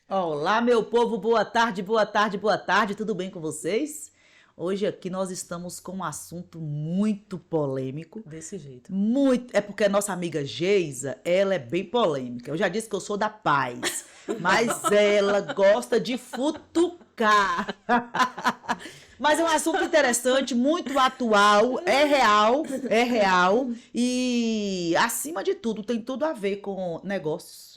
Olá, meu povo, boa tarde, boa tarde, boa tarde, tudo bem com vocês? Hoje aqui nós estamos com um assunto muito polêmico, Desse jeito. muito, é porque a nossa amiga Geisa, ela é bem polêmica. Eu já disse que eu sou da paz, mas ela gosta de futucar. Mas é um assunto interessante, muito atual, é real e acima de tudo tem tudo a ver com negócios.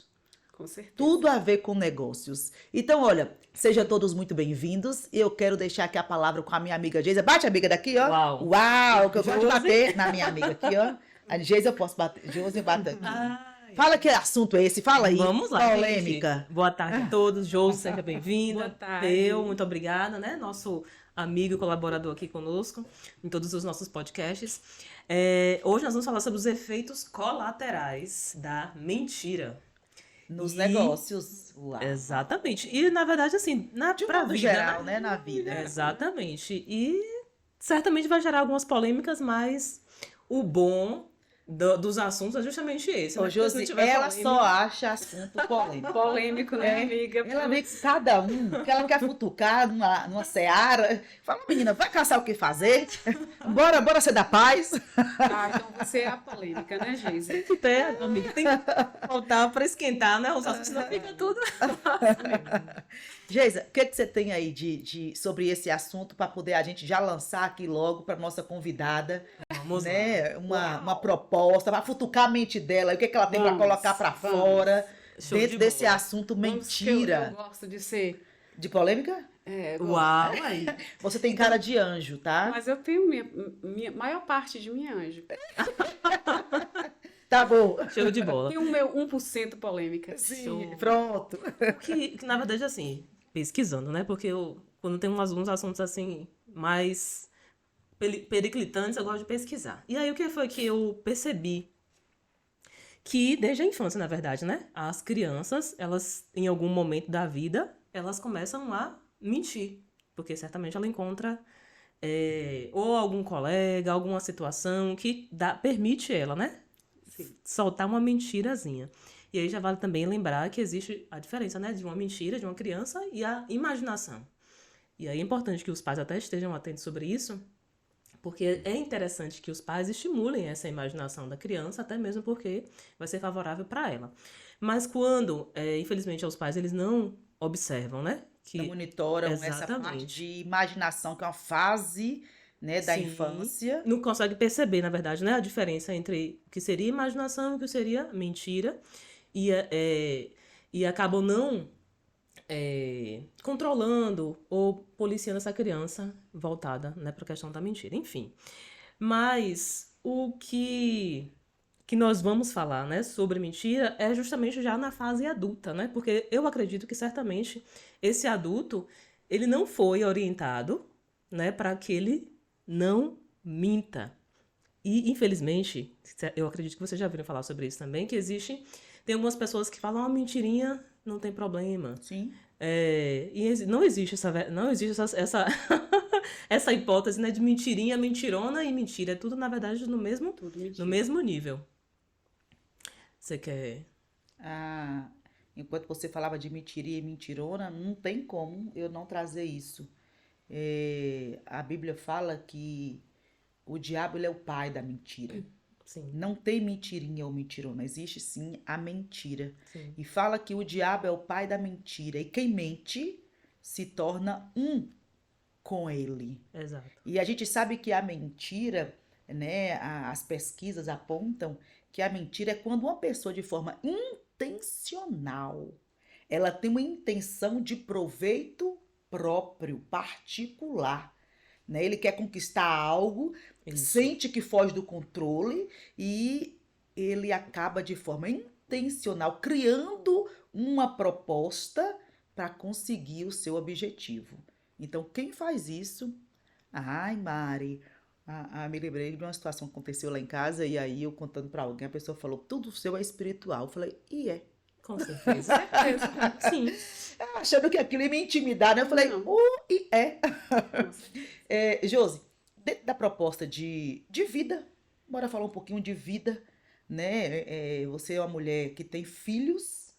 Com certeza. Tudo a ver com negócios. Então, olha, sejam todos muito bem-vindos. E eu quero deixar aqui a palavra com a minha amiga Geisa. Bate a amiga daqui, ó. Uau. Uau, que eu gosto de bater na minha amiga aqui, ó. A Geisa eu posso bater. Josi bate aqui. Ai. Fala que assunto é esse, fala aí. Vamos lá, Polêmica. gente. Boa tarde a todos. Josi, seja bem-vinda. Boa tarde. Eu, muito obrigada, né? Nosso amigo e colaborador aqui conosco, em todos os nossos podcasts. Hoje nós vamos falar sobre os efeitos colaterais da mentira. Nos E- negócios. Uau. Exatamente. E, na verdade, assim, De um pra modo vida, geral, né, na vida. Exatamente. E certamente vai gerar algumas polêmicas, mas o bom dos assuntos é justamente esse. Ô, Né? Porque se não Josi, tiver ela polêmica- só acha assunto polêmico. Polêmico, né, É, amiga? ela vê que cada um, que ela quer futucar numa seara. Fala, menina, vai caçar o que fazer? Bora ser da paz. Ah, então você é a polêmica, né, Geisa? Tem que ter, amiga, tem que voltar para esquentar, né? Os assuntos não fica tudo. Geisa, o que você tem aí sobre esse assunto para poder a gente já lançar aqui logo para nossa convidada, Vamos lá. né? Uma proposta para futucar a mente dela, o que ela tem para Vamos, colocar para vamos. fora Show dentro de desse bola. assunto Vamos que eu mentira. gosto de ser. De polêmica? Eu gosto. Uau, aí. Você tem cara de anjo, tá? Mas eu tenho minha maior parte de minha anjo. Tá bom. Show de bola. Tem o meu 1% polêmica. Sim, pronto. Que, na verdade, assim, pesquisando, né? Porque quando tem alguns assuntos, assim, mais periclitantes, eu gosto de pesquisar. E aí, o que foi que eu percebi? Que desde a infância, na verdade, né? As crianças, elas, em algum momento da vida, elas começam a mentir. Porque certamente ela encontra ou algum colega, alguma situação que permite ela, né? Sim. Soltar uma mentirazinha. E aí já vale também lembrar que existe a diferença, né? De uma mentira, de uma criança e a imaginação. E aí é importante que os pais até estejam atentos sobre isso, porque é interessante que os pais estimulem essa imaginação da criança, até mesmo porque vai ser favorável para ela. Mas quando, infelizmente, os pais eles não observam, né? Não monitoram essa Exatamente. parte de imaginação, que é uma fase, né, da Sim. infância. Não consegue perceber, na verdade, né, a diferença entre o que seria imaginação e o que seria mentira. E acabam não controlando ou policiando essa criança voltada, né, para a questão da mentira. Enfim. Mas o que nós vamos falar, né, sobre mentira é justamente já na fase adulta, né? Porque eu acredito que certamente esse adulto, ele não foi orientado, né, para que ele não minta. E, infelizmente, eu acredito que vocês já ouviram falar sobre isso também, que tem algumas pessoas que falam, mentirinha, não tem problema. Sim. E não existe essa essa hipótese, né, de mentirinha, mentirona e mentira. É tudo, na verdade, no mesmo Tudo nível. Você quer... Ah, enquanto você falava de mentiria e mentirona, não tem como eu não trazer isso. A Bíblia fala que o diabo ele é o pai da mentira. Sim, Não tem mentirinha ou mentirona, existe sim a mentira. sim. E fala que o diabo é o pai da mentira. E quem mente se torna um com ele. Exato. E a gente sabe que a mentira, né, as pesquisas apontam que a mentira é quando uma pessoa de forma intencional, ela tem uma intenção de proveito próprio, particular, né? Ele quer conquistar algo, Isso. sente que foge do controle e ele acaba de forma intencional criando uma proposta para conseguir o seu objetivo. Então, quem faz isso? Ai, Mari, me lembrei de uma situação que aconteceu lá em casa e aí eu contando para alguém, a pessoa falou, tudo seu é espiritual. Eu falei, e é? Com certeza. Sim. Achando que aquilo ia me intimidar, né? Eu falei, Não. e é. Nossa. Josi, dentro da proposta de vida, bora falar um pouquinho de vida, né? Você é uma mulher que tem filhos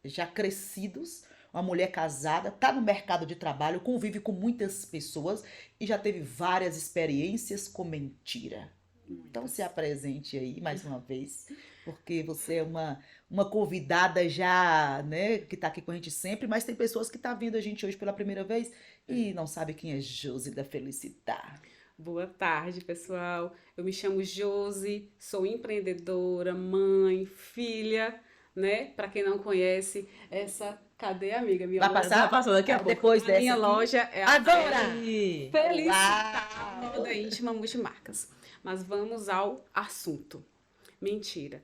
já crescidos, uma mulher casada, está no mercado de trabalho, convive com muitas pessoas e já teve várias experiências com mentira. Então se apresente aí mais uma vez, porque você é uma convidada já, né, que está aqui com a gente sempre, mas tem pessoas que estão vendo a gente hoje pela primeira vez e não sabe quem é Josi da Felicidade. Boa tarde, pessoal. Eu me chamo Josi, sou empreendedora, mãe, filha, né? Para quem não conhece, cadê a amiga? Minha Vai loja. passar? Vai passar daqui a pouco. Depois A dessa minha aqui. loja é a Agora! Aí. Felicidade, Uau! moda íntima multimarcas. Mas vamos ao assunto. Mentira.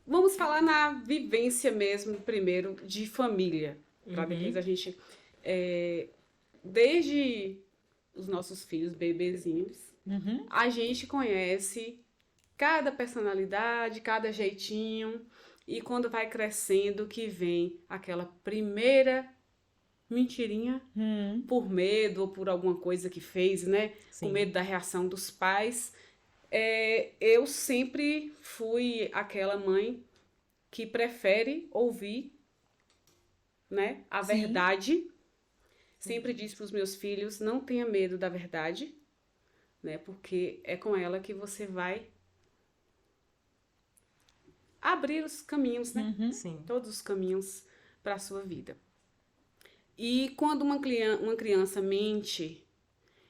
Vamos falar na vivência mesmo, primeiro, de família. Para depois a gente... desde os nossos filhos, bebezinhos, Uhum. a gente conhece cada personalidade, cada jeitinho. E quando vai crescendo, que vem aquela primeira mentirinha por medo ou por alguma coisa que fez, né? Sim. Com medo da reação dos pais. Eu sempre fui aquela mãe que prefere ouvir, né, a Sim. verdade. Sempre disse para os meus filhos, não tenha medo da verdade, né? Porque é com ela que você vai abrir os caminhos, né? Uhum. Sim. Todos os caminhos para a sua vida. E quando uma criança mente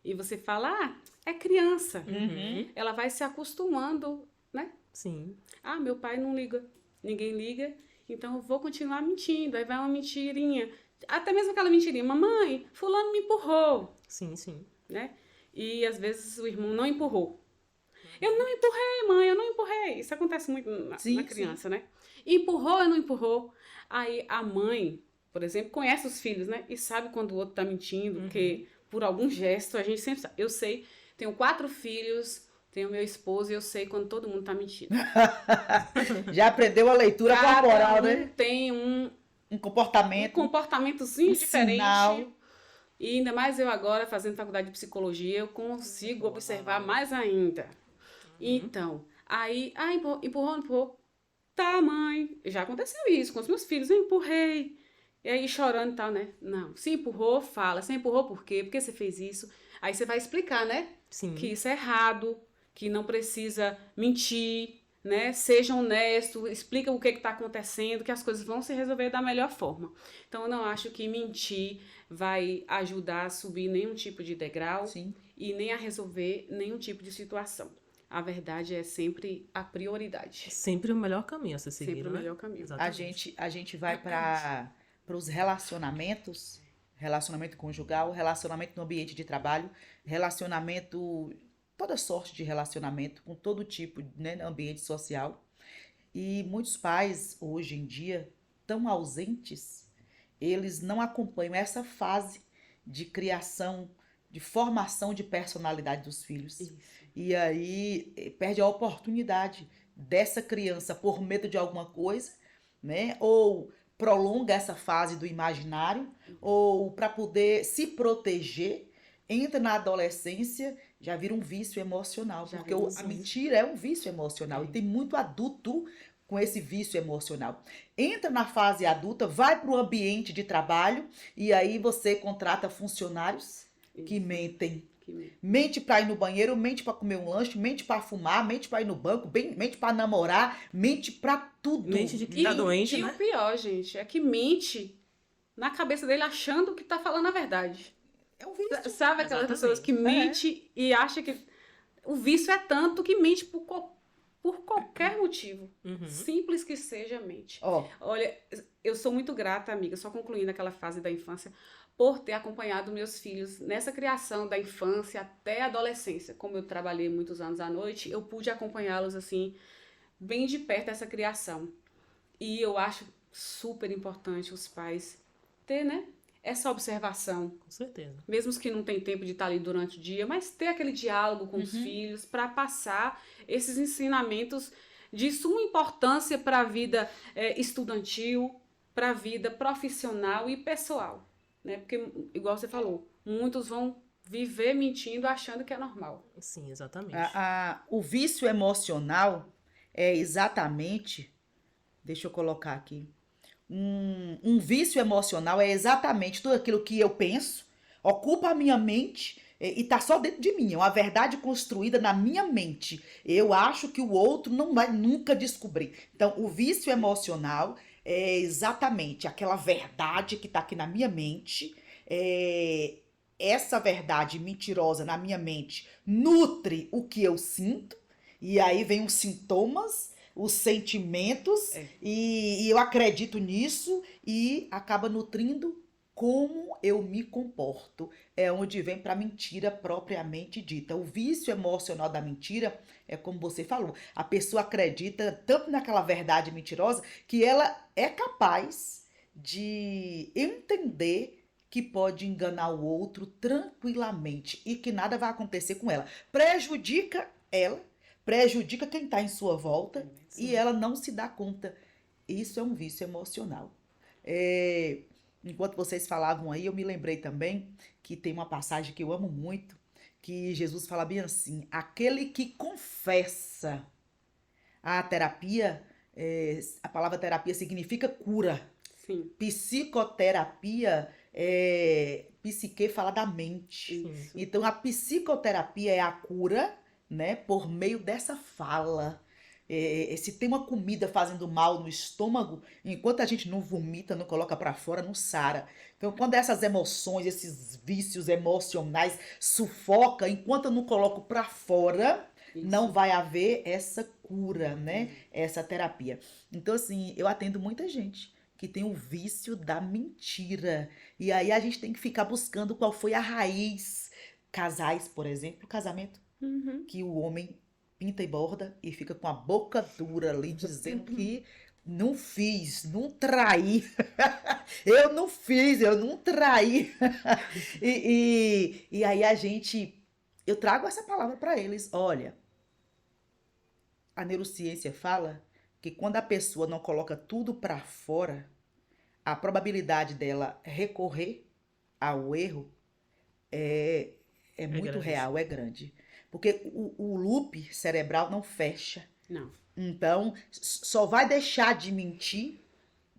e você fala, é criança, Uhum. ela vai se acostumando, né? Sim. Meu pai não liga, ninguém liga, então eu vou continuar mentindo. Aí vai uma mentirinha, até mesmo aquela mentirinha, mamãe, fulano me empurrou, Sim, sim. né? E às vezes o irmão não empurrou. Eu não empurrei, mãe, eu não empurrei. Isso acontece muito Sim, na criança, né? Empurrou ou não empurrou? Aí a mãe, por exemplo, conhece os filhos, né? E sabe quando o outro tá mentindo, porque por algum gesto a gente sempre sabe. Eu sei, tenho 4 filhos, tenho meu esposo e eu sei quando todo mundo tá mentindo. Já aprendeu a leitura Cada corporal, um né? tem um Comportamento, comportamentozinho um diferente. sinal. E ainda mais eu agora, fazendo faculdade de psicologia, eu consigo observar mais ainda. Então, aí, empurrou. Tá, mãe, já aconteceu isso com os meus filhos, eu empurrei. E aí chorando e tal, né? Não, se empurrou, fala. Você empurrou por quê? Por que você fez isso? Aí você vai explicar, né? Sim. Que isso é errado, que não precisa mentir, né? Seja honesto, explica o que está acontecendo, que as coisas vão se resolver da melhor forma. Então, eu não acho que mentir vai ajudar a subir nenhum tipo de degrau Sim. e nem a resolver nenhum tipo de situação. A verdade é sempre a prioridade. Sempre o melhor caminho a ser seguido, Sempre o né? melhor caminho. Exatamente. A gente vai para os relacionamentos, relacionamento conjugal, relacionamento no ambiente de trabalho, relacionamento, toda sorte de relacionamento, com todo tipo, né, ambiente social. E muitos pais, hoje em dia, tão ausentes, eles não acompanham essa fase de criação, de formação de personalidade dos filhos. Isso. E aí perde a oportunidade dessa criança por medo de alguma coisa, né? Ou prolonga essa fase do imaginário, ou para poder se proteger, entra na adolescência, já vira um vício emocional, Já porque vira um a vício. mentira é um vício emocional e tem muito adulto com esse vício emocional. Entra na fase adulta, vai para o ambiente de trabalho e aí você contrata funcionários que Isso. mentem. Que mesmo. Mente pra ir no banheiro, mente pra comer um lanche, mente pra fumar, mente pra ir no banco, mente pra namorar, mente pra tudo. Mente de que tá doente, E né? o pior, gente, é que mente na cabeça dele achando que tá falando a verdade. É um vício. Sabe aquelas Exatamente. pessoas que mente e acha que o vício é tanto que mente por qualquer motivo. Uhum. Simples que seja, mente. Ó, Olha, eu sou muito grata, amiga, só concluindo aquela fase da infância, por ter acompanhado meus filhos nessa criação da infância até a adolescência. Como eu trabalhei muitos anos à noite, eu pude acompanhá-los assim, bem de perto essa criação. E eu acho super importante os pais ter, né, essa observação. Com certeza. Mesmo que não tem tempo de estar ali durante o dia, mas ter aquele diálogo com os filhos para passar esses ensinamentos de suma importância para a vida estudantil, para a vida profissional e pessoal. Né? Porque, igual você falou, muitos vão viver mentindo achando que é normal. Sim, exatamente. o vício emocional é exatamente, deixa eu colocar aqui, Um vício emocional é exatamente tudo aquilo que eu penso, ocupa a minha mente e está só dentro de mim. É uma verdade construída na minha mente. Eu acho que o outro não vai nunca descobrir. Então, o vício emocional é exatamente aquela verdade que está aqui na minha mente. Essa verdade mentirosa na minha mente nutre o que eu sinto. E aí vem os sintomas, os sentimentos, e eu acredito nisso e acaba nutrindo como eu me comporto. É onde vem para a mentira propriamente dita. O vício emocional da mentira é como você falou. A pessoa acredita tanto naquela verdade mentirosa que ela é capaz de entender que pode enganar o outro tranquilamente e que nada vai acontecer com ela. Prejudica ela, prejudica quem está em sua volta e ela não se dá conta. Isso é um vício emocional. Enquanto vocês falavam aí, eu me lembrei também que tem uma passagem que eu amo muito, que Jesus fala bem assim: aquele que confessa. A terapia, a palavra terapia significa cura. Sim. Psicoterapia, psique fala da mente. Isso. Então, a psicoterapia é a cura, né, por meio dessa fala. Se tem uma comida fazendo mal no estômago, enquanto a gente não vomita, não coloca pra fora, não sara. Então, quando essas emoções, esses vícios emocionais sufoca, enquanto eu não coloco pra fora, não vai haver essa cura, né? Essa terapia. Então, assim, eu atendo muita gente que tem o vício da mentira. E aí a gente tem que ficar buscando qual foi a raiz. Casais, por exemplo, casamento, que o homem pinta e borda e fica com a boca dura ali, dizendo que não fiz, não traí. Eu não fiz, eu não traí. E aí eu trago essa palavra para eles. Olha, a neurociência fala que quando a pessoa não coloca tudo para fora, a probabilidade dela recorrer ao erro é muito grande. real, é grande. Porque o loop cerebral não fecha. Não. Então, só vai deixar de mentir,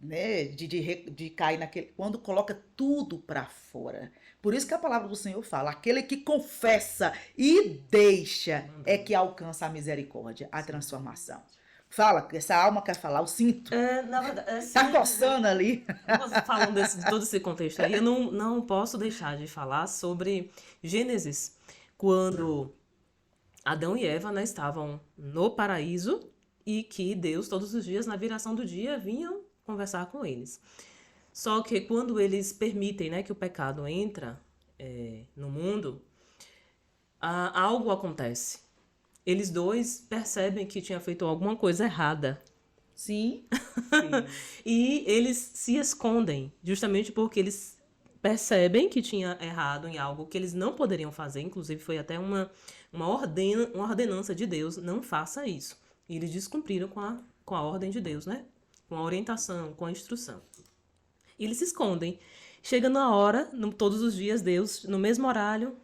né, de cair naquele, quando coloca tudo para fora. Por isso que a palavra do Senhor fala: aquele que confessa e deixa é que alcança a misericórdia, a transformação. Fala, essa alma quer falar, eu sinto. Na verdade, Tá coçando ali. falando de todo esse contexto aí, eu não posso deixar de falar sobre Gênesis, quando Adão e Eva, né, estavam no paraíso e que Deus, todos os dias, na viração do dia, vinham conversar com eles. Só que quando eles permitem, né, que o pecado entra no mundo, algo acontece. Eles dois percebem que tinha feito alguma coisa errada. Sim. E eles se escondem, justamente porque eles percebem que tinha errado em algo que eles não poderiam fazer. Inclusive, foi até uma ordenança de Deus: não faça isso. E eles descumpriram com a ordem de Deus, né? Com a orientação, com a instrução. E eles se escondem. Chega na hora, todos os dias, Deus, no mesmo horário,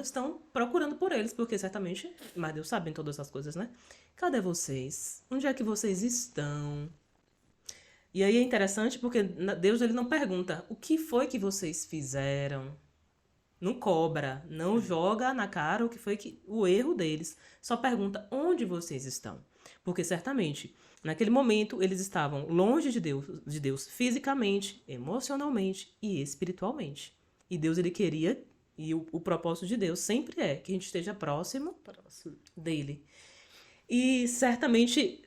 estão procurando por eles, porque certamente, mas Deus sabe todas essas coisas, né? Cadê vocês? Onde é que vocês estão? E aí é interessante porque Deus, ele não pergunta o que foi que vocês fizeram. Não cobra, não joga na cara o que foi o erro deles. Só pergunta onde vocês estão. Porque certamente, naquele momento, eles estavam longe de Deus fisicamente, emocionalmente e espiritualmente. E Deus, ele queria, e o propósito de Deus sempre é que a gente esteja próximo dele. E certamente,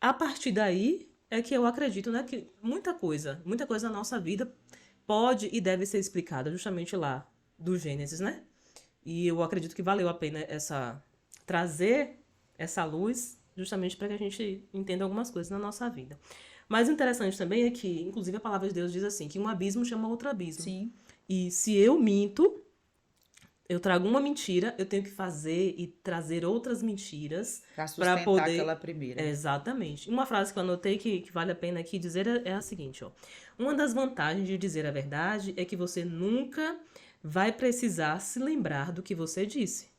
a partir daí, é que eu acredito, né, que muita coisa na nossa vida pode e deve ser explicada justamente lá do Gênesis, né? E eu acredito que valeu a pena trazer essa luz justamente para que a gente entenda algumas coisas na nossa vida. Mas o interessante também é que, inclusive, a palavra de Deus diz assim, que um abismo chama outro abismo. Sim. E se eu minto, eu trago uma mentira, eu tenho que fazer e trazer outras mentiras Para sustentar poder aquela primeira. Exatamente. Uma frase que eu anotei que vale a pena aqui dizer é a seguinte, ó. Uma das vantagens de dizer a verdade é que você nunca vai precisar se lembrar do que você disse.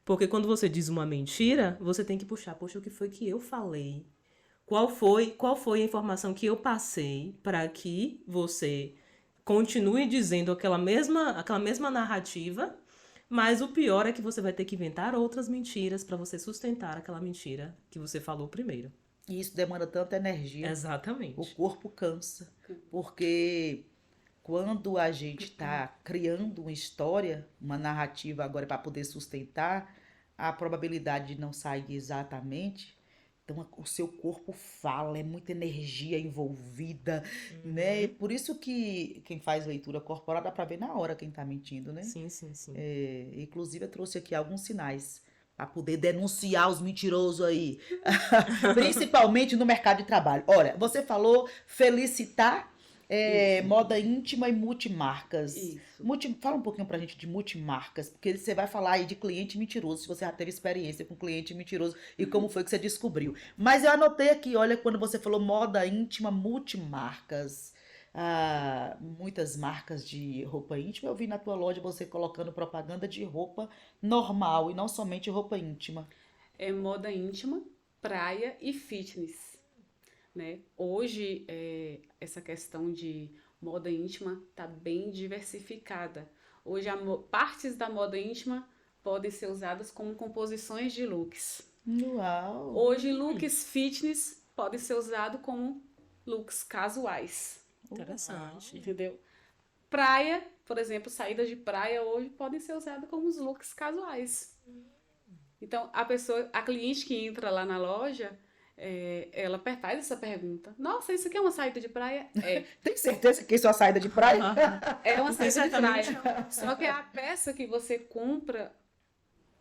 Porque quando você diz uma mentira, você tem que puxar, poxa, o que foi que eu falei? qual foi a informação que eu passei para que você continue dizendo aquela mesma narrativa, mas o pior é que você vai ter que inventar outras mentiras para você sustentar aquela mentira que você falou primeiro. E isso demanda tanta energia. O Exatamente. corpo cansa. Porque quando a gente está criando uma história, uma narrativa agora para poder sustentar, a probabilidade de não sair exatamente. Então, o seu corpo fala, é muita energia envolvida, né? Por isso que quem faz leitura corporal dá para ver na hora quem está mentindo, né? Sim, sim, sim. Inclusive, eu trouxe aqui alguns sinais para poder denunciar os mentirosos aí, principalmente no mercado de trabalho. Olha, você falou felicitar, Isso. moda íntima e multimarcas. Isso. Fala um pouquinho pra gente de multimarcas, porque você vai falar aí de cliente mentiroso, se você já teve experiência com cliente mentiroso e como foi que você descobriu. Mas eu anotei aqui, olha, quando você falou moda íntima, multimarcas. Muitas marcas de roupa íntima. Eu vi na tua loja você colocando propaganda de roupa normal e não somente roupa íntima. É moda íntima, praia e fitness, né? Hoje, essa questão de moda íntima está bem diversificada. Hoje, partes da moda íntima podem ser usadas como composições de looks. Uau! Hoje, looks fitness podem ser usados como looks casuais, Interessante. entendeu? Praia, por exemplo, saídas de praia hoje podem ser usadas como os looks casuais. Então, a cliente que entra lá na loja, ela faz essa pergunta. Nossa, isso aqui é uma saída de praia? É. Tem certeza que isso é uma saída de praia? É uma saída de Exatamente. praia. Só que é a peça que você compra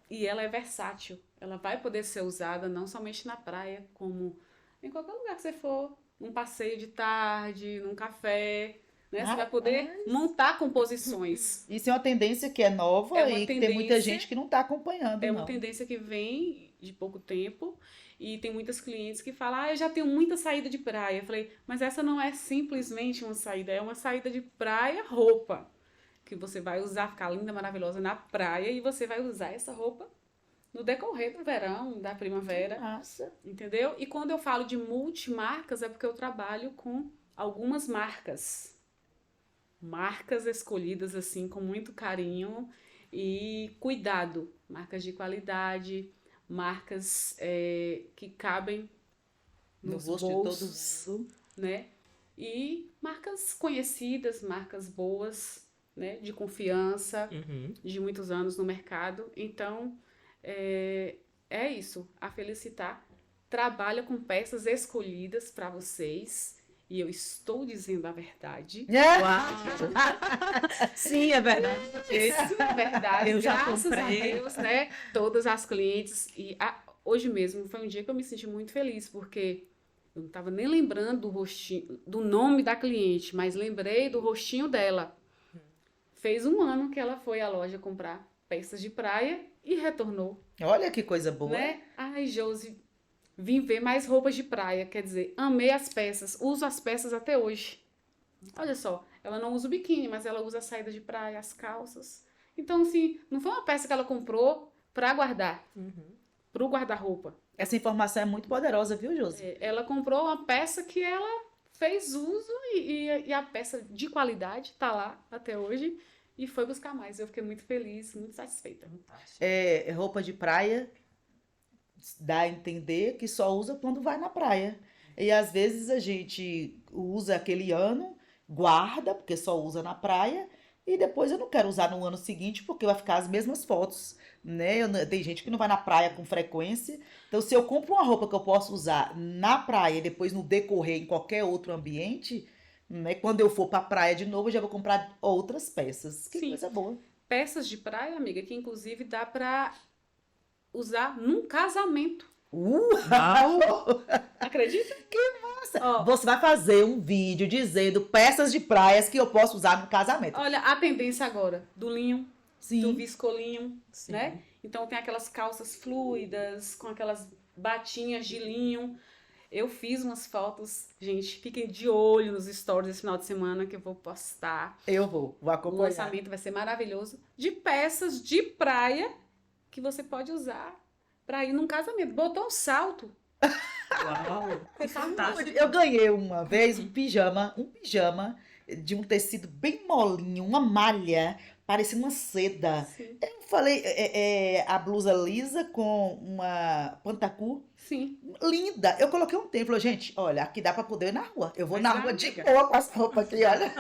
e ela é versátil. Ela vai poder ser usada não somente na praia, como em qualquer lugar que você for. Num passeio de tarde, num café, né? Você vai poder montar composições. Isso é uma tendência que é nova É uma e que tem muita tendência- gente que não está acompanhando, É não. uma tendência que vem de pouco tempo e tem muitas clientes que falam, eu já tenho muita saída de praia. Eu falei, mas essa não é simplesmente uma saída, é uma saída de praia roupa, que você vai usar, ficar linda, maravilhosa na praia e você vai usar essa roupa no decorrer do verão, da primavera, Massa. entendeu? E quando eu falo de multimarcas é porque eu trabalho com algumas marcas escolhidas assim com muito carinho e cuidado, marcas de qualidade, marcas que cabem No nos gosto de bolsos, todo mundo. né? E marcas conhecidas, marcas boas, né? De confiança, Uhum. de muitos anos no mercado. Então, é isso. A Felicitar trabalha com peças escolhidas para vocês. E eu estou dizendo a verdade. Sim, é verdade. Isso é verdade. Eu já Graças comprei. a Deus, né? Todas as clientes. Hoje mesmo foi um dia que eu me senti muito feliz, porque eu não estava nem lembrando do rostinho, do nome da cliente, mas lembrei do rostinho dela. Fez um ano que ela foi à loja comprar peças de praia e retornou, Olha que coisa boa. né? Ai, Josi, vim ver mais roupas de praia. Quer dizer, amei as peças, uso as peças até hoje. Olha só, ela não usa o biquíni, mas ela usa a saída de praia, as calças. Então, assim, não foi uma peça que ela comprou pra guardar, pro guarda-roupa. Essa informação é muito poderosa, viu, Josi? Ela comprou uma peça que ela fez uso e a peça de qualidade tá lá até hoje e foi buscar mais. Eu fiquei muito feliz, muito satisfeita. Roupa de praia dá a entender que só usa quando vai na praia. E às vezes a gente usa aquele ano, guarda, porque só usa na praia, e depois eu não quero usar no ano seguinte porque vai ficar as mesmas fotos, né? Tem gente que não vai na praia com frequência. Então, se eu compro uma roupa que eu posso usar na praia e depois no decorrer em qualquer outro ambiente, né? Quando eu for pra praia de novo, eu já vou comprar outras peças. Que Sim. coisa boa. Peças de praia, amiga, que inclusive dá pra usar num casamento. Uau! Acredita? Nossa, Ó. você vai fazer um vídeo dizendo peças de praias que eu posso usar no casamento. Olha, a tendência agora do linho, do Sim. viscolinho, Sim. né? Então tem aquelas calças fluidas, com aquelas batinhas de linho. Eu fiz umas fotos, gente, fiquem de olho nos stories esse final de semana que eu vou postar. Eu vou O acompanhar. lançamento vai ser maravilhoso de peças de praia que você pode usar para ir num casamento. Botou um salto, Uau, que fantástico. Eu ganhei uma vez um pijama de um tecido bem molinho, uma malha, parecendo uma seda. Sim, Eu falei, a blusa lisa com uma pantacu sim. linda. Eu coloquei um tempo, falei, gente, olha, aqui dá pra poder ir na rua. Eu vou Mas na dá, rua de amiga. boa com as roupas aqui, olha.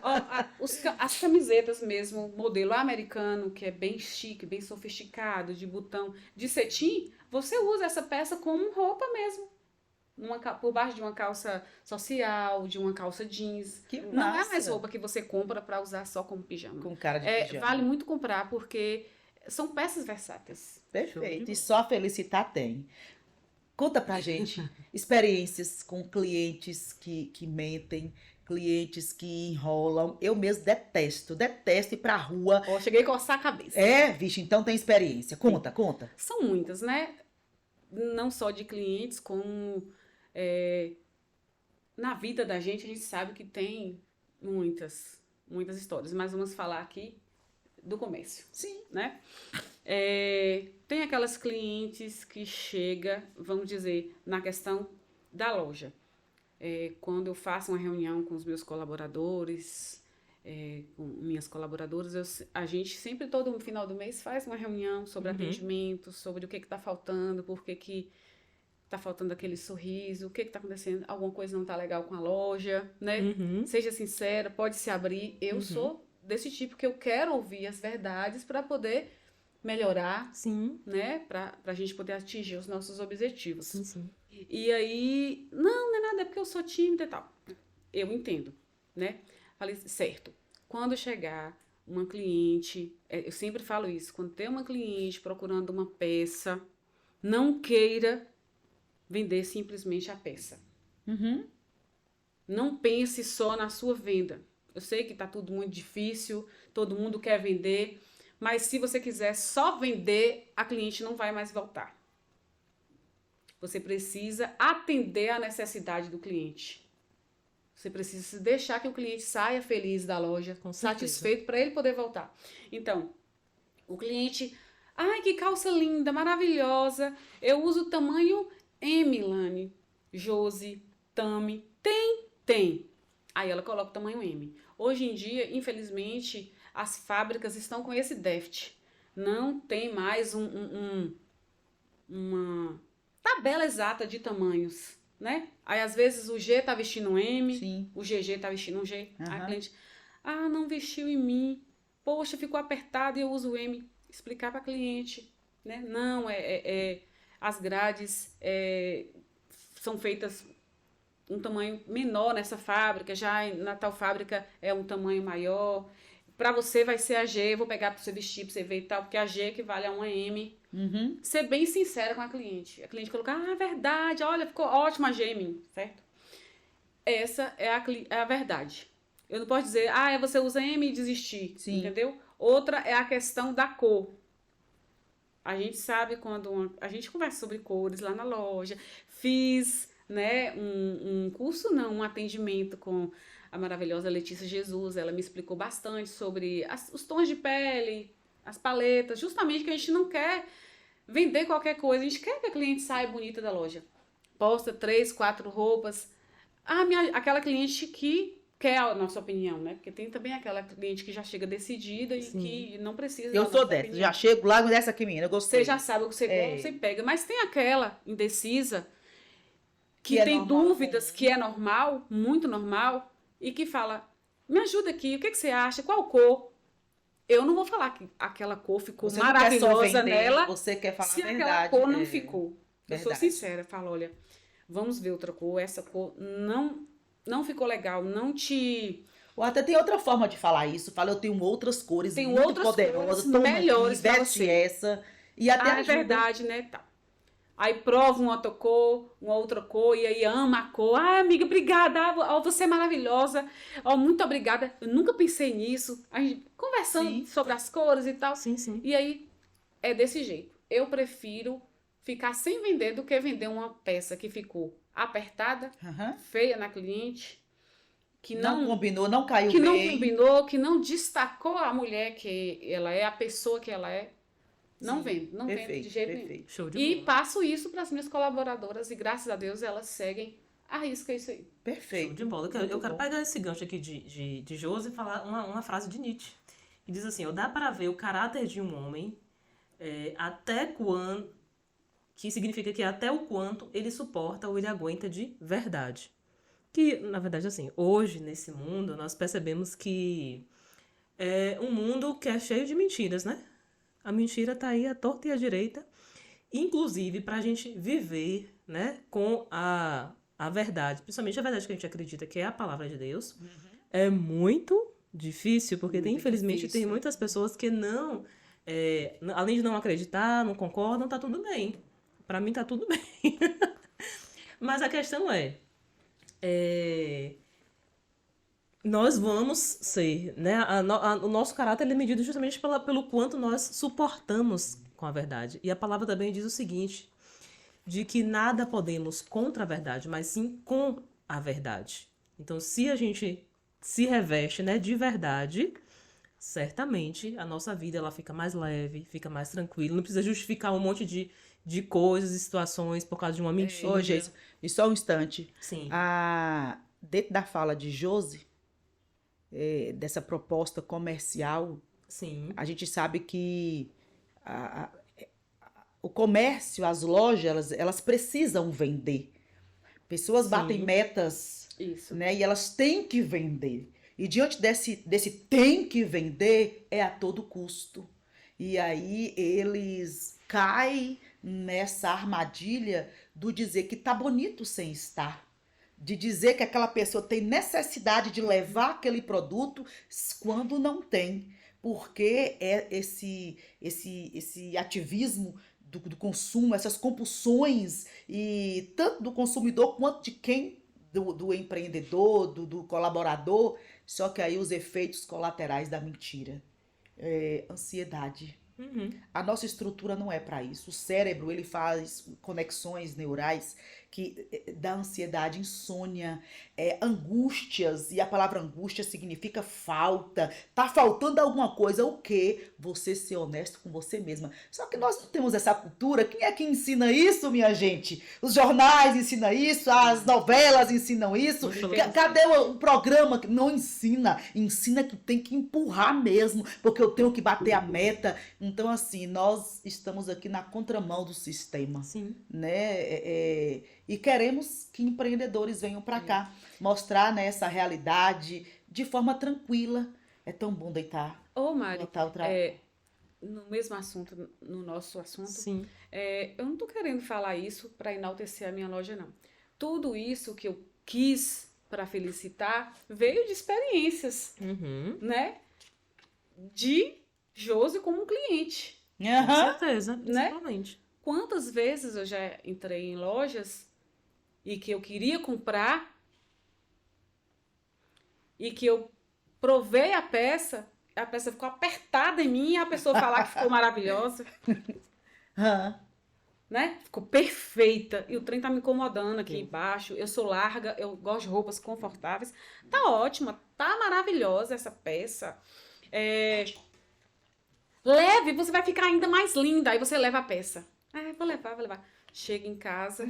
Ó, as camisetas mesmo, modelo americano, que é bem chique, bem sofisticado, de botão, de cetim, você usa essa peça como roupa mesmo. Por baixo de uma calça social, de uma calça jeans. Que Não é mais massa. roupa que você compra para usar só como pijama. Com cara de É, pijama. vale muito comprar porque são peças versáteis. Show Perfeito. de E só a Felicitar tem. Conta pra gente experiências com clientes que mentem, clientes que enrolam. Eu mesmo detesto ir pra rua. Ó, cheguei a coçar a cabeça. Vixe, então tem experiência. Conta. São muitas, né? Não só de clientes, como na vida da gente, a gente sabe que tem muitas histórias. Mas vamos falar aqui do comércio, Sim. né? Tem aquelas clientes que chega, vamos dizer, na questão da loja. Quando eu faço uma reunião com os meus colaboradores, com minhas colaboradoras, a gente sempre, todo final do mês, faz uma reunião sobre atendimento, sobre o que está faltando, por que está faltando aquele sorriso, o que está acontecendo, alguma coisa não está legal com a loja, né? Seja sincera, pode se abrir. Eu sou desse tipo que eu quero ouvir as verdades para poder melhorar, Sim, né? Para a gente poder atingir os nossos objetivos. sim. E aí, não é nada, é porque eu sou tímida e tal. Eu entendo, né? Falei, certo. Quando chegar uma cliente, eu sempre falo isso, quando tem uma cliente procurando uma peça, não queira vender simplesmente a peça. Uhum. Não pense só na sua venda. Eu sei que tá tudo muito difícil, todo mundo quer vender, mas se você quiser só vender, a cliente não vai mais voltar. Você precisa atender a necessidade do cliente. Você precisa deixar que o cliente saia feliz da loja, Com certeza. satisfeito para ele poder voltar. Então, o cliente, ai, que calça linda, maravilhosa. Eu uso o tamanho M, Lani, Josi, Tami. Tem. Aí ela coloca o tamanho M. Hoje em dia, infelizmente, as fábricas estão com esse déficit. Não tem mais uma tabela exata de tamanhos, né? Aí, às vezes, o G tá vestindo um M, Sim. o GG tá vestindo um G. Aí a Aham. cliente, não vestiu em mim. Poxa, ficou apertado e eu uso o M. Explicar para cliente, né? Não, as grades são feitas um tamanho menor nessa fábrica, já na tal fábrica é um tamanho maior. Para você vai ser a G, eu vou pegar para você vestir, para você ver e tal, porque a G equivale a uma M. Uhum. Ser bem sincera com a cliente. A cliente colocar, verdade, olha, ficou ótima a G em mim, certo? Essa é a verdade. Eu não posso dizer, você usa M e desistir, Sim. entendeu? Outra é a questão da cor. A gente sabe quando a gente conversa sobre cores lá na loja. Fiz, né, um atendimento com a maravilhosa Letícia Jesus. Ela me explicou bastante sobre os tons de pele, as paletas, justamente que a gente não quer vender qualquer coisa, a gente quer que a cliente saia bonita da loja. Posta 3, 4 roupas. Aquela cliente que quer a nossa opinião, né? Porque tem também aquela cliente que já chega decidida e Sim. que não precisa Eu da sou nossa dessa. opinião. Já chego lá nessa aqui, menina. Eu gostei. Você já sabe o que você gosta, você pega. Mas tem aquela indecisa que Que é tem normal. dúvidas, que é normal, muito normal, e que fala, me ajuda aqui, o que você acha? Qual cor? Eu não vou falar que aquela cor ficou Você não quer só maravilhosa vender, nela, você quer falar se a aquela verdade. cor não ficou. Eu sou Verdade. sincera, falo, olha, vamos ver outra cor, essa cor não ficou legal, não te... Ou até tem outra forma de falar isso. Fala, eu tenho outras cores Tenho muito outras poderosas. cores Toma melhores aqui, pra veste você. essa. E até é ajuda. verdade, né? Tá. Aí prova uma outra cor, e aí ama a cor. Amiga, obrigada, você é maravilhosa. Muito obrigada. Eu nunca pensei nisso. A gente conversando Sim. sobre as cores e tal. Sim. E aí, é desse jeito. Eu prefiro ficar sem vender do que vender uma peça que ficou apertada, Aham. feia na cliente, que Não combinou, não caiu que bem. não combinou, que não destacou a mulher que ela é, a pessoa que ela é. Não Sim, vendo, não vendo de perfeito, jeito nenhum. perfeito. Show de E bola. passo isso para as minhas colaboradoras e graças a Deus elas seguem a risca isso aí. Show Perfeito. de bola. Eu Muito quero bom. pegar esse gancho aqui de Josi e falar uma frase de Nietzsche. Que diz assim, ó, dá para ver o caráter de um homem até quando... Que significa que até o quanto ele suporta ou ele aguenta de verdade. Que, na verdade, assim, hoje, nesse mundo, nós percebemos que é um mundo que é cheio de mentiras, né? A mentira tá aí à torta e à direita. Inclusive, para a gente viver, né, com a verdade, principalmente a verdade que a gente acredita que é a palavra de Deus, é muito difícil, porque Muito infelizmente tem difícil. muitas pessoas que não, além de não acreditar, não concordam, tá tudo bem. Para mim tá tudo bem. Mas a questão é, nós vamos ser, né? O nosso caráter ele é medido justamente pelo quanto nós suportamos com a verdade. E a palavra também diz o seguinte, de que nada podemos contra a verdade, mas sim com a verdade. Então, se a gente se reveste, né, de verdade, certamente a nossa vida ela fica mais leve, fica mais tranquila. Não precisa justificar um monte de coisas e situações por causa de uma mentira. Ô, Geis, e só um instante. Sim, Dentro da fala de Josi, dessa proposta comercial, sim, a gente sabe que a- a- o comércio, as lojas, elas precisam vender. Pessoas batem sim. metas, Isso. né? E elas têm que vender. E diante desse tem que vender, é a todo custo. E aí eles caem nessa armadilha do dizer que tá bonito sem estar. De dizer que aquela pessoa tem necessidade de levar aquele produto quando não tem. Porque é esse ativismo do consumo, essas compulsões, e tanto do consumidor quanto de quem, do empreendedor, do colaborador, só que aí os efeitos colaterais da mentira. Ansiedade. Uhum. A nossa estrutura não é para isso. O cérebro, ele faz conexões neurais que dá ansiedade, insônia, angústias, e a palavra angústia significa falta. Tá faltando alguma coisa, o quê? Você ser honesto com você mesma. Só que nós não temos essa cultura. Quem é que ensina isso, minha gente? Os jornais ensinam isso, as novelas ensinam isso. Cadê o programa que não ensina? Ensina que tem que empurrar mesmo, porque eu tenho que bater a meta. Então, assim, nós estamos aqui na contramão do sistema, Sim. né? E queremos que empreendedores venham para cá mostrar, né, essa realidade de forma tranquila. É tão bom deitar, Ô, Mari, botar o trabalho. no mesmo assunto, no nosso assunto, Sim. eu não tô querendo falar isso para enaltecer a minha loja, não. Tudo isso que eu quis para felicitar veio de experiências, Uhum. né? De Josi como um cliente. Com Aham. certeza, principalmente. Quantas vezes eu já entrei em lojas e que eu queria comprar e que eu provei a peça ficou apertada em mim e a pessoa falar que ficou maravilhosa, Aham. né? Ficou perfeita e o trem tá me incomodando aqui embaixo. Eu sou larga, eu gosto de roupas confortáveis. Tá ótima, tá maravilhosa essa peça. Leve, você vai ficar ainda mais linda. Aí você leva a peça. Vou levar. Chega em casa,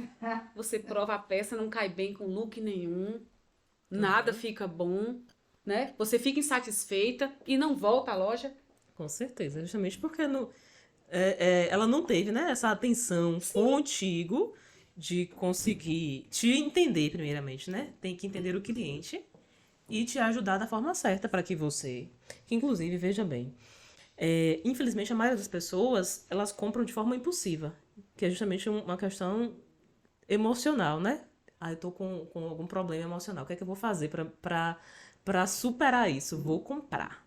você prova a peça, não cai bem com look nenhum, nada fica bom, né? Você fica insatisfeita e não volta à loja. Com certeza, justamente porque ela não teve, né, essa atenção contigo de conseguir te entender primeiramente, né? Tem que entender o cliente e te ajudar da forma certa para que você, que inclusive, veja bem, infelizmente a maioria das pessoas, elas compram de forma impulsiva, que é justamente uma questão emocional, né? Eu tô com algum problema emocional, o que é que eu vou fazer para superar isso? Vou comprar.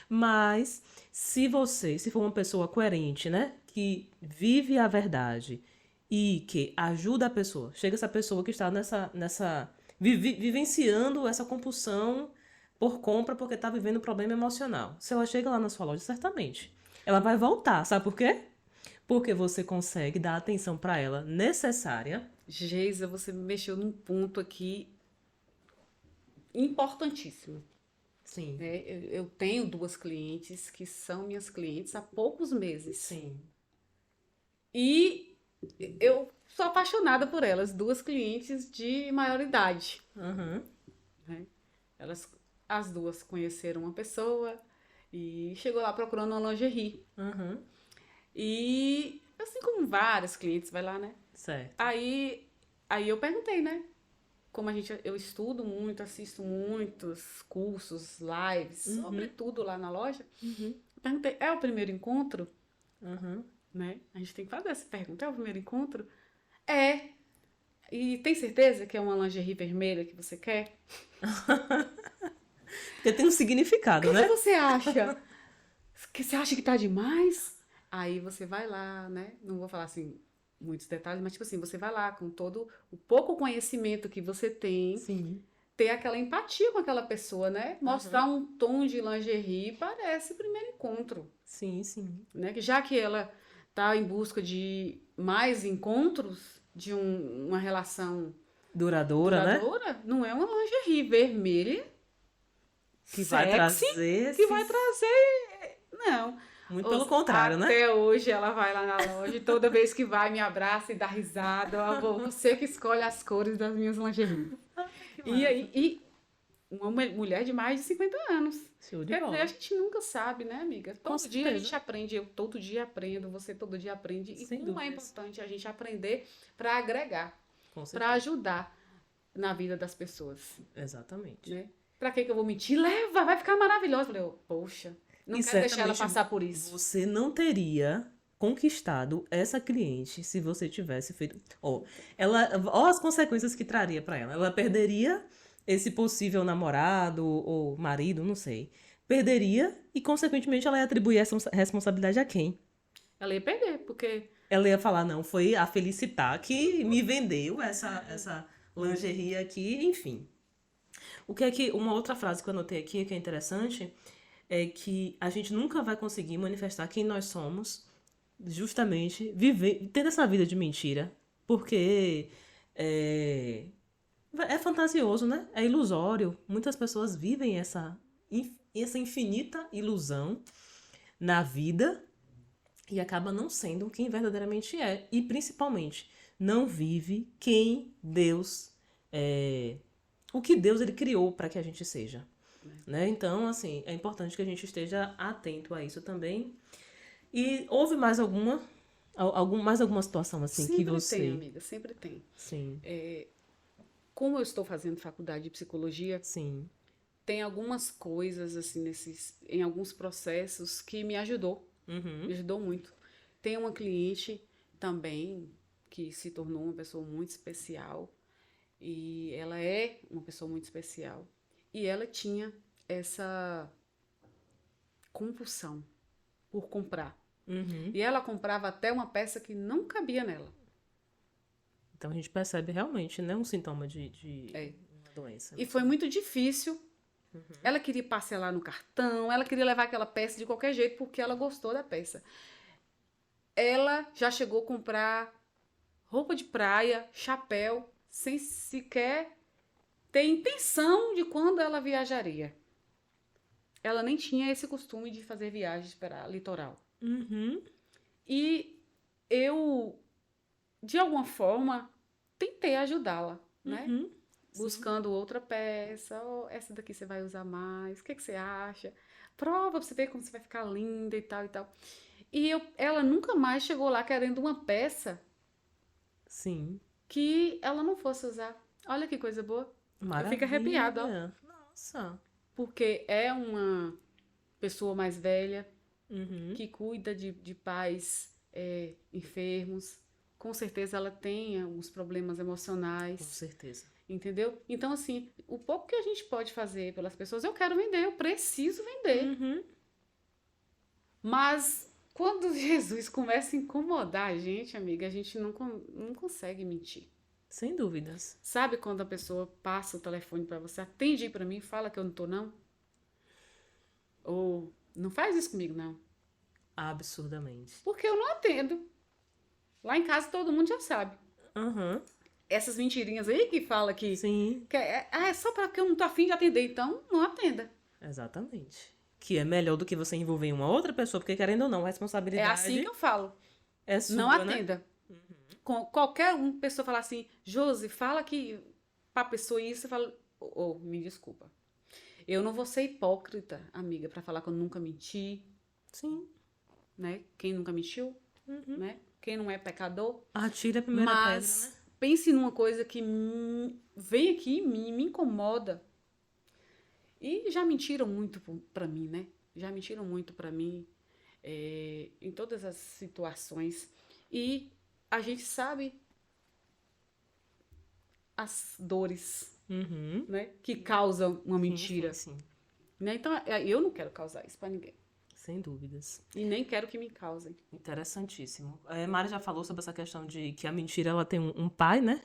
Mas se for uma pessoa coerente, né, que vive a verdade e que ajuda a pessoa, chega essa pessoa que está vivenciando essa compulsão por compra porque está vivendo um problema emocional. Se ela chega lá na sua loja, certamente ela vai voltar, sabe por quê? Porque você consegue dar a atenção para ela necessária. Geisa, você me mexeu num ponto aqui importantíssimo. Sim, né? Eu tenho 2 clientes que são minhas clientes há poucos meses. sim. E eu sou apaixonada por elas, 2 clientes de maior idade, Uhum. né? Elas, as 2 conheceram uma pessoa e chegou lá procurando uma lingerie. Uhum. E assim como vários clientes, vai lá, né? Certo. Aí eu perguntei, né? Como eu estudo muito, assisto muitos cursos, lives, sobre tudo lá na loja. Uhum. Eu perguntei, é o primeiro encontro? Uhum. Né? A gente tem que fazer essa pergunta, é o primeiro encontro? É. E tem certeza que é uma lingerie vermelha que você quer? Porque tem um O significado, que né? você acha? Que você acha que tá demais? Aí você vai lá, né? Não vou falar assim muitos detalhes, mas tipo assim, você vai lá com todo o pouco conhecimento que você tem, Sim. ter aquela empatia com aquela pessoa, né? Mostrar um tom de lingerie parece primeiro encontro, Sim, sim. né? Que já que ela tá em busca de mais encontros, de uma relação Duradoura, né? duradoura, não é uma lingerie vermelha, Que vai sexy, trazer que vai esses... trazer. Não. Muito pelo contrário, né? Até hoje ela vai lá na loja e toda vez que vai me abraça e dá risada. Eu vou, você que escolhe as cores das minhas lingeries. E aí, uma mulher de mais de 50 anos. Show de Quer dizer, a bola. gente nunca sabe, né, amiga? Com Todo dia a gente certeza. aprende, eu todo dia aprendo, você todo dia aprende. E Sem como é dúvidas. importante a gente aprender para agregar, Com para certeza. ajudar na vida das pessoas, Exatamente. né? Pra que eu vou mentir? Leva, vai ficar maravilhosa. Eu falei, poxa, não E quero deixar ela certamente passar por isso. você não teria conquistado essa cliente se você tivesse feito. Ó, as consequências que traria pra ela. Ela perderia esse possível namorado ou marido, não sei. Perderia e, consequentemente, ela ia atribuir essa responsabilidade a quem? Ela ia perder, porque Ela ia falar, não, foi a Felicitar que me vendeu essa lingerie aqui, enfim. O que é que uma outra frase que eu anotei aqui que é interessante é que a gente nunca vai conseguir manifestar quem nós somos, justamente tendo essa vida de mentira, porque é fantasioso, né? É ilusório. Muitas pessoas vivem essa infinita ilusão na vida e acaba não sendo quem verdadeiramente é. E principalmente, não vive quem Deus o que Deus ele criou para que a gente seja. Né? Então, assim, é importante que a gente esteja atento a isso também. E houve mais mais alguma situação assim que sempre você... tem, amiga, sempre tem. Sim, Como eu estou fazendo faculdade de psicologia, sim. tem algumas coisas, assim, em alguns processos que me ajudou. Uhum. Me ajudou muito. Tem uma cliente também que se tornou uma pessoa muito especial. E ela é uma pessoa muito especial. E ela tinha essa compulsão por comprar. Uhum. E ela comprava até uma peça que não cabia nela. Então a gente percebe realmente, né, um sintoma de uma doença. E foi muito difícil. Ela queria parcelar no cartão, ela queria levar aquela peça de qualquer jeito porque ela gostou da peça. Ela já chegou a comprar roupa de praia, chapéu, sem sequer ter intenção de quando ela viajaria. Ela nem tinha esse costume de fazer viagens para litoral. Uhum. E eu, de alguma forma, tentei ajudá-la, né? Uhum. Buscando outra peça. Oh, essa daqui você vai usar mais. O que você acha? Prova pra você ver como você vai ficar linda e tal e tal. E ela nunca mais chegou lá querendo uma peça Sim. que ela não fosse usar. Olha que coisa boa. Eu fico arrepiada, ó. Maravilha. Nossa. Porque é uma pessoa mais velha Uhum. que cuida de pais enfermos. Com certeza ela tem alguns problemas Com emocionais. certeza. Entendeu? Então, assim, o pouco que a gente pode fazer pelas pessoas, eu quero vender, eu preciso vender. Uhum. Mas quando Jesus começa a incomodar a gente, amiga, a gente não consegue mentir. Sem dúvidas. Sabe quando a pessoa passa o telefone pra você, atende aí pra mim, fala que eu não tô não? Ou não faz isso comigo não? Absurdamente. Porque eu não atendo. Lá em casa todo mundo já sabe. Uhum. Essas mentirinhas aí que fala que Sim, é só porque eu não tô afim de atender, então não atenda. Exatamente. Que é melhor do que você envolver em uma outra pessoa, porque querendo ou não, a É responsabilidade assim que eu falo. é sua, Não né? atenda. Com qualquer pessoa falar assim, Josi, fala que pra pessoa isso, eu falo, me desculpa. Eu não vou ser hipócrita, amiga, pra falar que eu nunca menti, Sim. né? Quem nunca mentiu, né? Quem não é pecador. Atire a primeira pedra, né? Mas pense numa coisa que vem aqui em mim, me incomoda. E já mentiram muito pra mim, né? Já mentiram muito pra mim em todas as situações. E a gente sabe as dores, Uhum. né? Que causam uma Sim, mentira. sim. Né? Então, eu não quero causar isso pra ninguém. Sem dúvidas. E nem quero que me causem. Interessantíssimo. Mari já falou sobre essa questão de que a mentira ela tem um pai, né?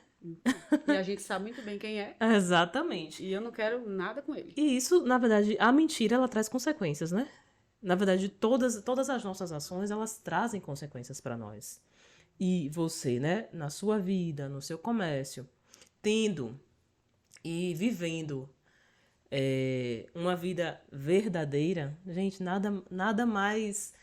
E a gente sabe muito bem quem é. Exatamente. E eu não quero nada com ele. E isso, na verdade, a mentira ela traz consequências, né? Na verdade, todas as nossas ações, elas trazem consequências para nós. E você, né, na sua vida, no seu comércio, tendo e vivendo uma vida verdadeira, gente, nada mais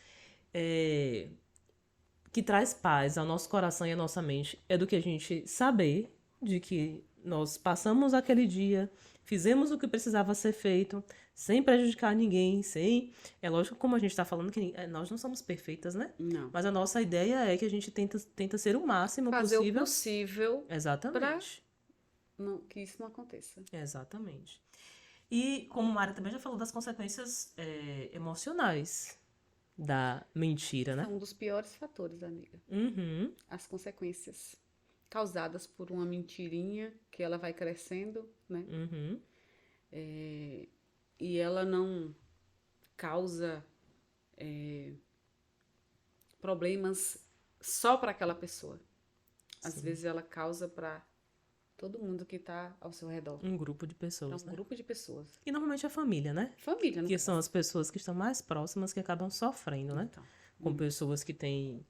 que traz paz ao nosso coração e à nossa mente é do que a gente saber de que nós passamos aquele dia, fizemos o que precisava ser feito, sem prejudicar ninguém, sem... É lógico, como a gente está falando, que nós não somos perfeitas, né? Não. Mas a nossa ideia é que a gente tenta ser o máximo Fazer possível. o possível Exatamente. que isso não aconteça. Exatamente. E como a Mari também já falou das consequências emocionais da mentira, né? É um dos piores fatores, amiga. Uhum. As consequências causadas por uma mentirinha que ela vai crescendo, né? Uhum. E ela não causa problemas só para aquela pessoa. Às vezes ela causa para todo mundo que está ao seu redor. Um grupo de Para pessoas, um né? grupo de pessoas. E normalmente a família, né? Família, não Que são as pessoas que estão mais próximas que acabam sofrendo, né? Então, Com pessoas que têm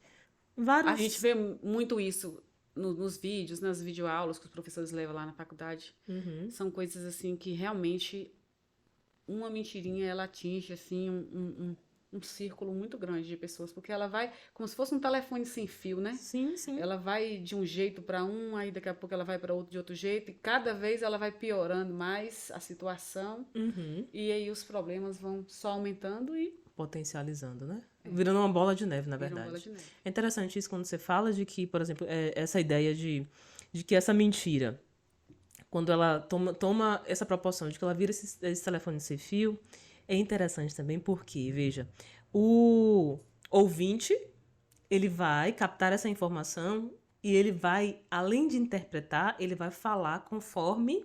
a vários... gente vê muito isso nos vídeos, nas videoaulas que os professores levam lá na faculdade. Uhum. São coisas assim que realmente uma mentirinha ela atinge assim um círculo muito grande de pessoas, porque ela vai como se fosse um telefone sem fio, né? Sim, sim. Ela vai de um jeito para aí daqui a pouco ela vai para outro de outro jeito, e cada vez ela vai piorando mais a situação, Uhum. e aí os problemas vão só aumentando e Potencializando, né? Virando uma bola de neve, na viram verdade. bola de neve. É interessante isso quando você fala de que, por exemplo, essa ideia de que essa mentira, quando ela toma essa proporção de que ela vira esse telefone sem fio, é interessante também porque, veja, o ouvinte, ele vai captar essa informação e ele vai, além de interpretar, ele vai falar conforme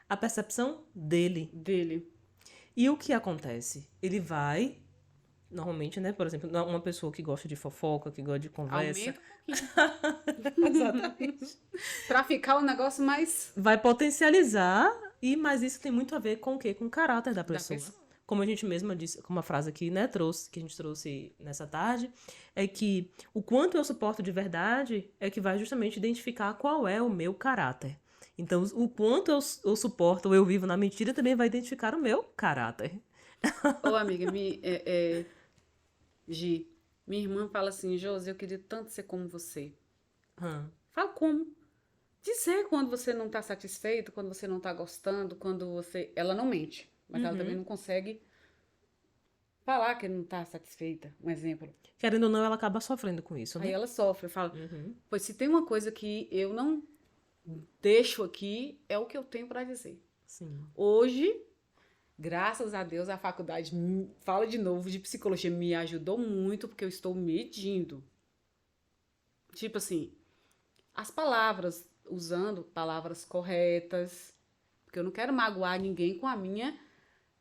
a percepção dele. E o que acontece? Ele vai, normalmente, né, por exemplo, uma pessoa que gosta de fofoca, que gosta de conversa... Aumenta Exatamente. para ficar um negócio mais Vai potencializar, mas isso tem muito a ver com o quê? Com o caráter da pessoa. Como a gente mesma disse, como a frase aqui, né, que a gente trouxe nessa tarde, é que o quanto eu suporto de verdade é que vai justamente identificar qual é o meu caráter. Então, o quanto eu suporto ou eu vivo na mentira também vai identificar o meu caráter. Ô, amiga, Gi, minha irmã fala assim, Josi, eu queria tanto ser como você. Fala como? Dizer quando você não tá satisfeito, quando você não tá gostando, quando você... Ela não mente, mas ela também não consegue falar que não tá satisfeita. Um exemplo. Querendo ou não, ela acaba sofrendo com isso, né? Aí ela sofre, fala, pois se tem uma coisa que eu não deixo aqui, é o que eu tenho pra dizer. Sim. Hoje, graças a Deus, a faculdade, fala de novo, de psicologia, me ajudou muito, porque eu estou medindo. Tipo assim, as palavras, usando palavras corretas, porque eu não quero magoar ninguém com a minha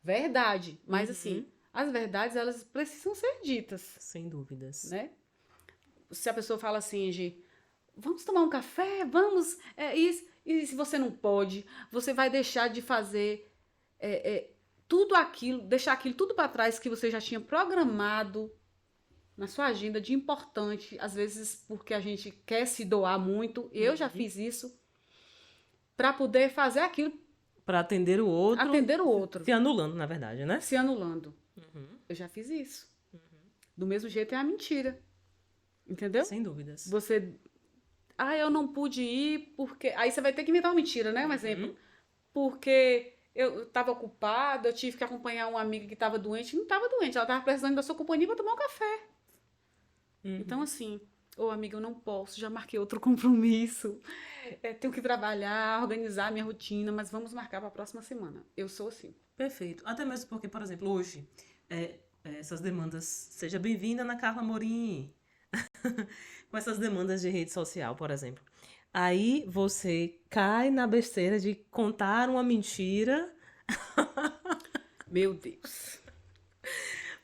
verdade. Mas assim, as verdades, elas precisam ser ditas. Sem dúvidas. Né? Se a pessoa fala assim, Gi, vamos tomar um café, vamos, e se você não pode, você vai deixar de fazer tudo aquilo, deixar aquilo tudo para trás que você já tinha programado na sua agenda de importante, às vezes porque a gente quer se doar muito, eu já fiz isso, para poder fazer aquilo Pra atender o outro, Atender o outro, se anulando, na verdade, né? se anulando. Uhum. Eu já fiz isso. Do mesmo jeito é a mentira. Entendeu? Sem dúvidas. Você. Ah, eu não pude ir porque. Aí você vai ter que inventar uma mentira, né? Um exemplo. Porque eu estava ocupada, eu tive que acompanhar uma amiga que estava doente. Não estava doente, ela estava precisando da sua companhia para tomar um café. Então, assim, ô amiga, eu não posso, já marquei outro compromisso. Tenho que trabalhar, organizar a minha rotina, mas vamos marcar para a próxima semana. Eu sou assim. Perfeito. Até mesmo porque, por exemplo, hoje, essas demandas, seja bem-vinda Ana Carla Morim, com essas demandas de rede social, por exemplo. Aí você cai na besteira de contar uma mentira Meu Deus.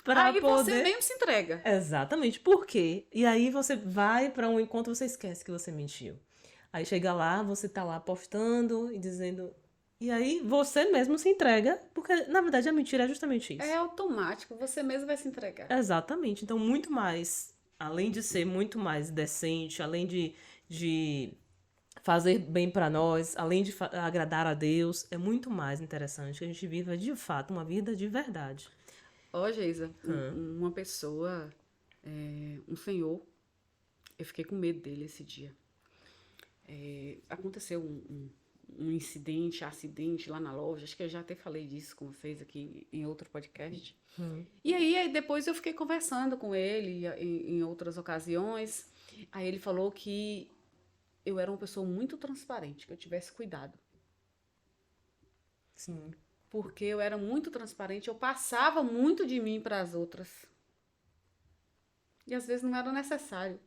para Aí você poder... mesmo se entrega. Exatamente. Por quê? E aí você vai para um encontro, você esquece que você mentiu. Aí chega lá, você tá lá postando e dizendo... E aí você mesmo se entrega, porque na verdade a mentira é justamente isso. É automático, você mesmo vai se entregar. Exatamente. Então, muito mais, além de ser muito mais decente, além de fazer bem para nós, além de agradar a Deus, é muito mais interessante que a gente viva de fato uma vida de verdade. Ó, Geisa, uma pessoa, um senhor, eu fiquei com medo dele esse dia. Aconteceu um acidente lá na loja, acho que eu já até falei disso com vocês aqui em outro podcast. E aí depois eu fiquei conversando com ele em outras ocasiões, aí ele falou que eu era uma pessoa muito transparente, que eu tivesse cuidado. Sim. Porque eu era muito transparente, eu passava muito de mim para as outras. E às vezes não era necessário.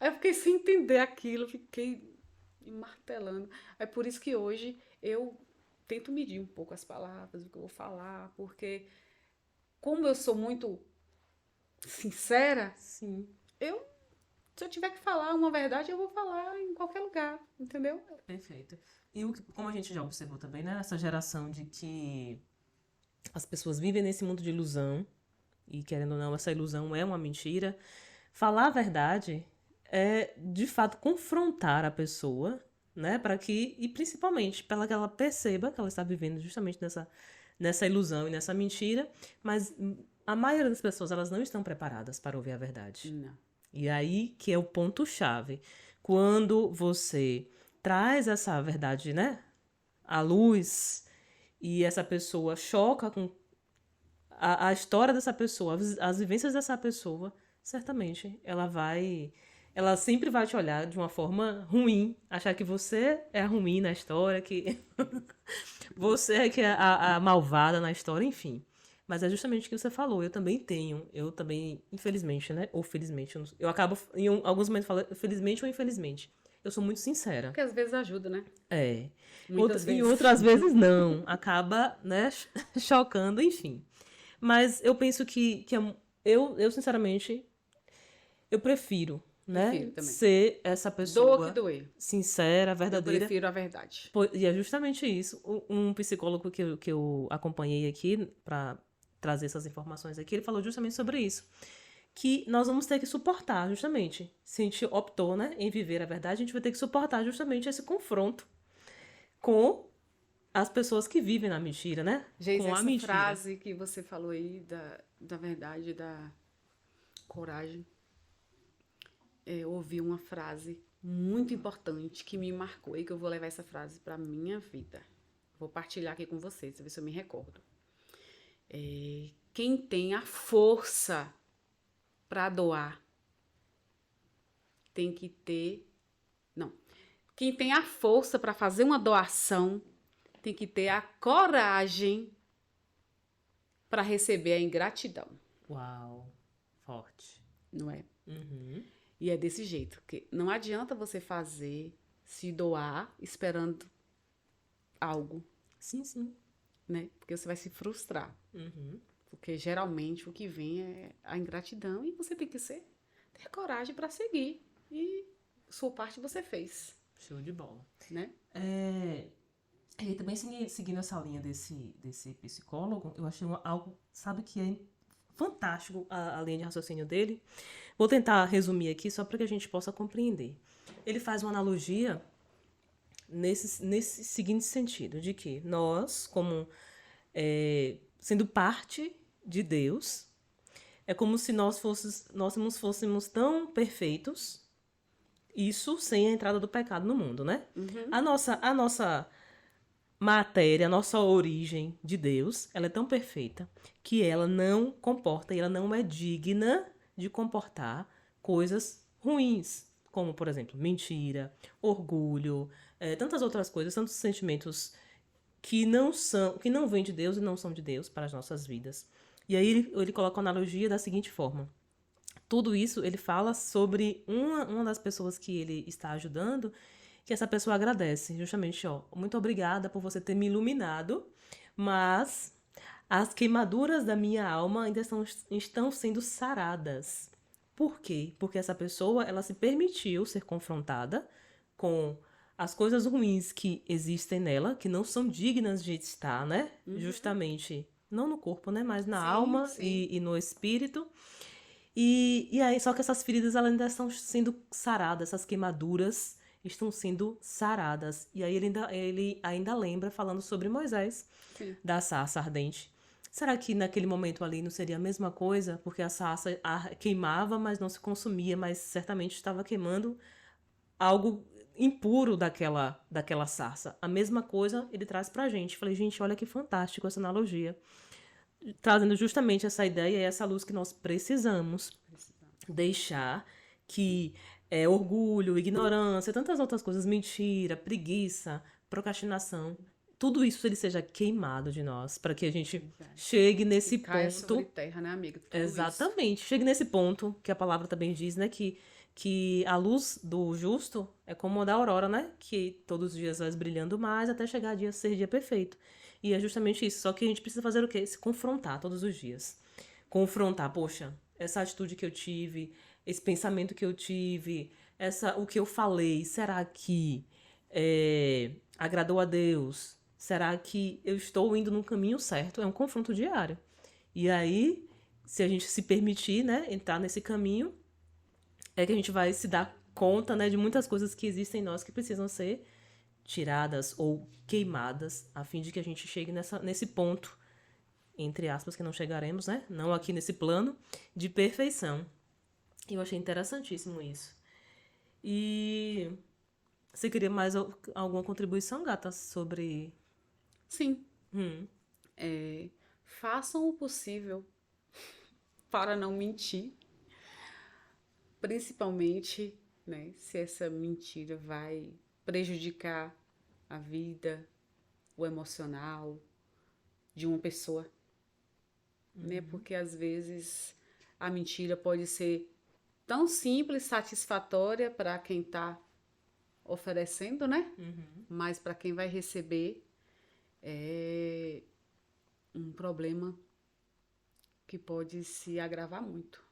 Aí eu fiquei sem entender aquilo, fiquei me martelando. É por isso que hoje eu tento medir um pouco as palavras, o que eu vou falar, porque como eu sou muito sincera, Sim. se eu tiver que falar uma verdade, eu vou falar em qualquer lugar, entendeu? Perfeito. E como a gente já observou também, né? Essa geração de que as pessoas vivem nesse mundo de ilusão, e querendo ou não, essa ilusão é uma mentira. Falar a verdade é, de fato, confrontar a pessoa, né? E principalmente, para que ela perceba que ela está vivendo justamente nessa ilusão e nessa mentira, mas a maioria das pessoas, elas não estão preparadas para ouvir a verdade. Não. E aí que é o ponto-chave. Quando você traz essa verdade, né, à luz, e essa pessoa choca com a história dessa pessoa, as vivências dessa pessoa, certamente ela sempre vai te olhar de uma forma ruim, achar que você é ruim na história, que você é que é a malvada na história, enfim. Mas é justamente o que você falou. Eu também, infelizmente, né? Ou felizmente, eu acabo em alguns momentos falando felizmente ou infelizmente. Eu sou muito sincera. Porque às vezes ajuda, né? Muitas vezes. E outras vezes não. Acaba, né, chocando, enfim. Mas eu penso que eu sinceramente, eu prefiro, né, Prefiro também. ser essa Doa pessoa que doer. sincera, Eu verdadeira. prefiro a verdade. E é justamente isso. Um psicólogo que eu acompanhei aqui para trazer essas informações aqui, ele falou justamente sobre isso. Que nós vamos ter que suportar, justamente. Se a gente optou, né, em viver a verdade, a gente vai ter que suportar justamente esse confronto com as pessoas que vivem na mentira, né? Geisa, Com a essa mentira. frase que você falou aí da verdade, da coragem, eu ouvi uma frase muito importante que me marcou e que eu vou levar essa frase para minha vida. Vou partilhar aqui com vocês, ver se eu me recordo. Quem tem a força para doar tem que ter... Não. Quem tem a força para fazer uma doação tem que ter a coragem para receber a ingratidão. Uau, forte. Não é? Uhum. E é desse jeito, porque não adianta você se doar esperando algo, Sim, sim. né? Porque você vai se frustrar. Uhum. Porque geralmente o que vem é a ingratidão e você tem que ter coragem para seguir. E sua parte você fez, Show de bola. né? E também seguindo essa linha desse psicólogo, eu achei algo, sabe, que é fantástico a linha de raciocínio dele. Vou tentar resumir aqui só para que a gente possa compreender. Ele faz uma analogia nesse seguinte sentido, de que nós, como sendo parte de Deus, é como se nós não fôssemos tão perfeitos, isso sem a entrada do pecado no mundo, né? A nossa matéria, a nossa origem de Deus, ela é tão perfeita que ela não comporta e ela não é digna de comportar coisas ruins, como, por exemplo, mentira, orgulho, tantas outras coisas, tantos sentimentos que não vêm de Deus e não são de Deus para as nossas vidas. E aí ele coloca a analogia da seguinte forma. Tudo isso ele fala sobre uma das pessoas que ele está ajudando, que essa pessoa agradece, justamente, ó, muito obrigada por você ter me iluminado, mas as queimaduras da minha alma ainda estão sendo saradas. Por quê? Porque essa pessoa, ela se permitiu ser confrontada com as coisas ruins que existem nela, que não são dignas de estar, né? Justamente, não no corpo, né? Mas na alma e no espírito. E aí, só que essas feridas elas ainda estão sendo saradas, essas queimaduras estão sendo saradas. E aí ele ainda lembra, falando sobre Moisés, da sarça ardente. Será que naquele momento ali não seria a mesma coisa? Porque a sarça queimava, mas não se consumia, mas certamente estava queimando algo impuro daquela sarça. A mesma coisa ele traz pra gente. Falei, gente, olha que fantástico essa analogia. Trazendo justamente essa ideia e essa luz que nós precisamos deixar que orgulho, ignorância, tantas outras coisas, mentira, preguiça, procrastinação, tudo isso ele seja queimado de nós, para que a gente chegue nesse Caia ponto. sobre terra, né, amiga? Tudo Exatamente. Chegue nesse ponto que a palavra também diz, né? Que a luz do justo é como a da aurora, né? Que todos os dias vai brilhando mais até chegar a ser dia perfeito. E é justamente isso. Só que a gente precisa fazer o quê? Se confrontar todos os dias. Confrontar, poxa, essa atitude que eu tive, esse pensamento que eu tive, o que eu falei, será que agradou a Deus? Será que eu estou indo no caminho certo? É um confronto diário. E aí, se a gente se permitir, né, entrar nesse caminho, é que a gente vai se dar conta, né, de muitas coisas que existem em nós que precisam ser tiradas ou queimadas, a fim de que a gente chegue nesse ponto, entre aspas, que não chegaremos, né? Não aqui nesse plano, de perfeição. Eu achei interessantíssimo isso. E você queria mais alguma contribuição, gata, sobre... Sim. Façam o possível para não mentir. Principalmente, né, se essa mentira vai prejudicar a vida, o emocional de uma pessoa, né? Porque às vezes a mentira pode ser tão simples, satisfatória para quem está oferecendo, né? Mas para quem vai receber é um problema que pode se agravar muito.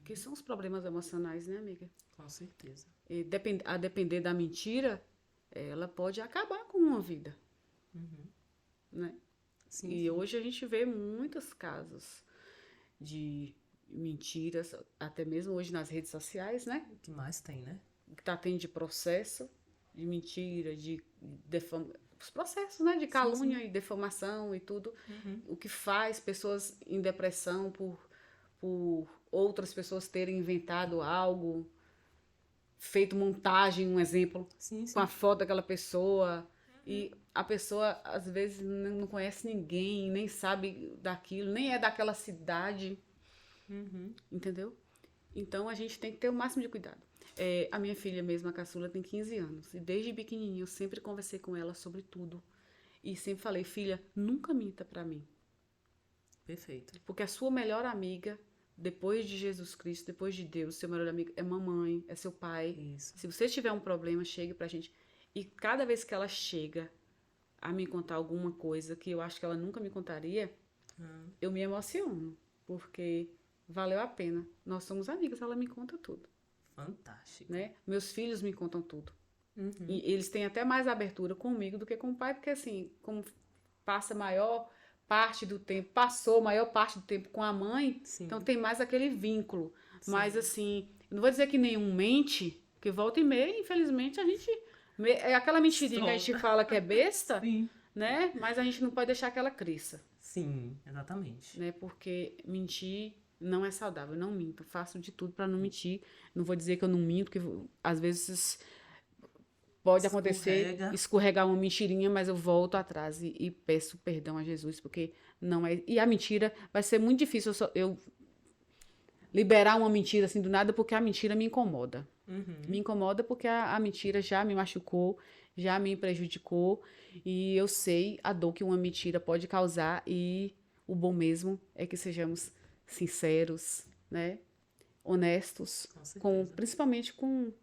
Que são os problemas emocionais, né, amiga? Com certeza. E a depender da mentira, ela pode acabar com uma vida. Né? Sim, E hoje a gente vê muitos casos de mentiras, até mesmo hoje nas redes sociais, né? O que mais tem, né? Que tá tendo de processo, de mentira, os processos, né? De calúnia e defamação e tudo. O que faz pessoas em depressão por outras pessoas terem inventado algo, feito montagem, um exemplo, com a foto daquela pessoa, e a pessoa às vezes não conhece ninguém, nem sabe daquilo, nem é daquela cidade, entendeu? Então a gente tem que ter o máximo de cuidado. A minha filha mesmo, a caçula, tem 15 anos, e desde pequenininha eu sempre conversei com ela sobre tudo, e sempre falei, filha, nunca minta pra mim. Perfeito. Porque a sua melhor amiga, depois de Jesus Cristo, depois de Deus, seu melhor amigo é mamãe, é seu pai. Isso. Se você tiver um problema, chegue pra gente. E cada vez que ela chega a me contar alguma coisa que eu acho que ela nunca me contaria, eu me emociono. Porque valeu a pena. Nós somos amigas, ela me conta tudo. Fantástico. Né? Meus filhos me contam tudo. E eles têm até mais abertura comigo do que com o pai, porque assim, como passou a maior parte do tempo com a mãe, então tem mais aquele vínculo. Mas assim, eu não vou dizer que nenhum mente, porque volta e meia, infelizmente, a gente É aquela mentirinha que a gente fala que é besta, Sim. né? Mas a gente não pode deixar que ela cresça, Sim, exatamente. né? Porque mentir não é saudável. Eu não minto, faço de tudo para não mentir. Não vou dizer que eu não minto, que às vezes pode acontecer, Escorrega. escorregar uma mentirinha, mas eu volto atrás e peço perdão a Jesus, porque não é. E a mentira vai ser muito difícil eu liberar uma mentira assim do nada, porque a mentira me incomoda. Me incomoda porque a mentira já me machucou, já me prejudicou, e eu sei a dor que uma mentira pode causar, e o bom mesmo é que sejamos sinceros, né? Honestos, Com certeza. principalmente com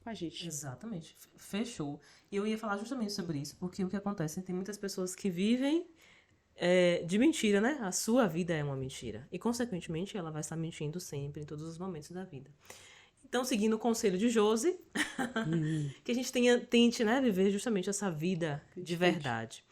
a gente. Exatamente. Fechou. E eu ia falar justamente sobre isso, porque o que acontece? Tem muitas pessoas que vivem de mentira, né? A sua vida é uma mentira. E, consequentemente, ela vai estar mentindo sempre, em todos os momentos da vida. Então, seguindo o conselho de Josi, que a gente tente, né, viver justamente essa vida de verdade.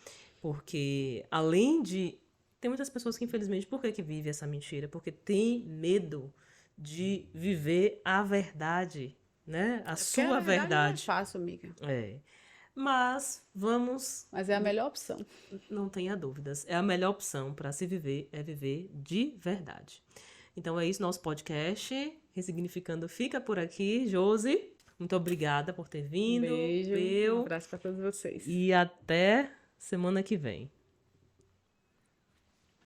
Porque, além de... Tem muitas pessoas que, infelizmente, por que vivem essa mentira? Porque tem medo de viver a verdade, né? A Porque sua a verdade não é verdade. fácil, amiga. É. Mas vamos, Mas é a melhor opção. não tenha dúvidas, é a melhor opção para se viver, é viver de verdade. Então é isso, nosso podcast Ressignificando fica por aqui. Josi, muito obrigada por ter Um vindo. beijo, um Eu, abraço para todos vocês. e até semana que vem.